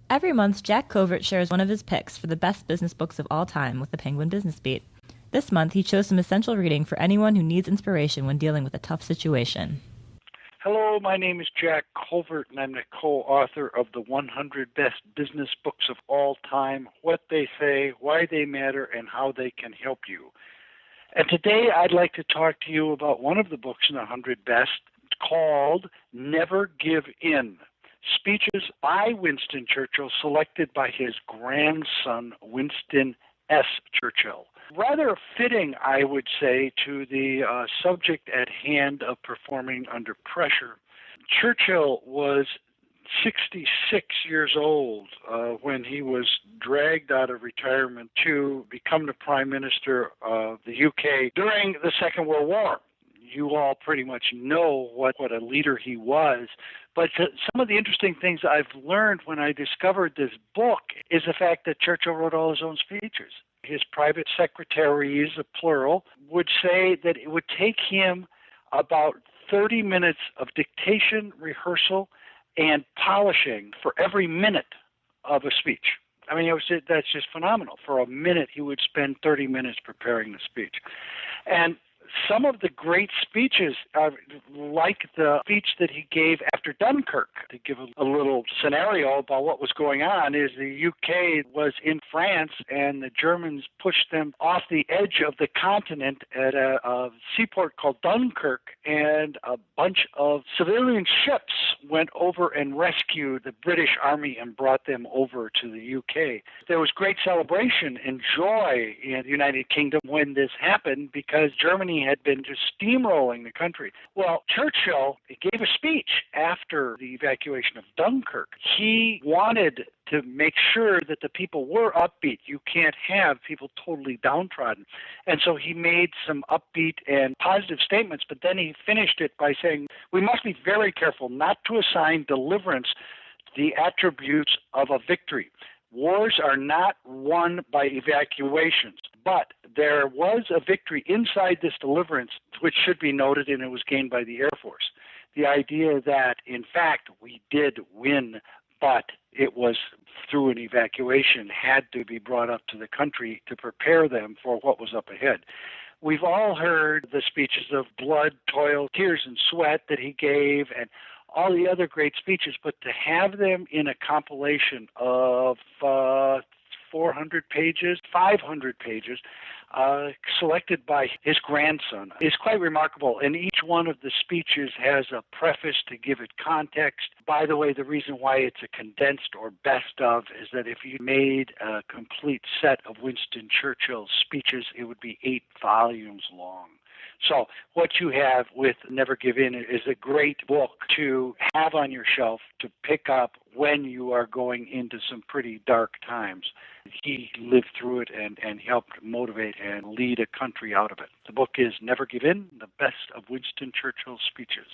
Every month, Jack Covert shares one of his picks for the best business books of all time with the Penguin Business Beat. This month, he chose some essential reading for anyone who needs inspiration when dealing with a tough situation. Hello, my name is Jack Covert, and I'm the co-author of the 100 Best Business Books of All Time, What They Say, Why They Matter, and How They Can Help You. And today I'd like to talk to you about one of the books in the 100 Best called Never Give In, Speeches by Winston Churchill, selected by his grandson, Winston S. Churchill. Rather fitting, I would say, to the subject at hand of performing under pressure. Churchill was 66 years old when he was dragged out of retirement to become the Prime Minister of the UK during the Second World War. You all pretty much know what a leader he was. But some of the interesting things I've learned when I discovered this book is the fact that Churchill wrote all his own speeches. His private secretaries, a plural, would say that it would take him about 30 minutes of dictation, rehearsal, and polishing for every minute of a speech. I mean, that's just phenomenal. For a minute, he would spend 30 minutes preparing the speech. And some of the great speeches, like the speech that he gave after Dunkirk, to give a little scenario about what was going on, is the UK was in France and the Germans pushed them off the edge of the continent at a seaport called Dunkirk, and a bunch of civilian ships went over and rescued the British Army and brought them over to the UK. There was great celebration and joy in the United Kingdom when this happened because Germany had been just steamrolling the country. Well, Churchill gave a speech after the evacuation of Dunkirk. He wanted to make sure that the people were upbeat. You can't have people totally downtrodden. And so he made some upbeat and positive statements, but then he finished it by saying, we must be very careful not to assign deliverance the attributes of a victory. Wars are not won by evacuations, but there was a victory inside this deliverance, which should be noted, and it was gained by the Air Force. The idea that, in fact, we did win, but it was through an evacuation, had to be brought up to the country to prepare them for what was up ahead. We've all heard the speeches of blood, toil, tears, and sweat that he gave, and all the other great speeches, but to have them in a compilation of 400 pages, 500 pages, selected by his grandson, is quite remarkable. And each one of the speeches has a preface to give it context. By the way, the reason why it's a condensed or best of is that if you made a complete set of Winston Churchill's speeches, it would be 8 volumes long. So what you have with Never Give In is a great book to have on your shelf to pick up when you are going into some pretty dark times. He lived through it and helped motivate and lead a country out of it. The book is Never Give In, the best of Winston Churchill's speeches.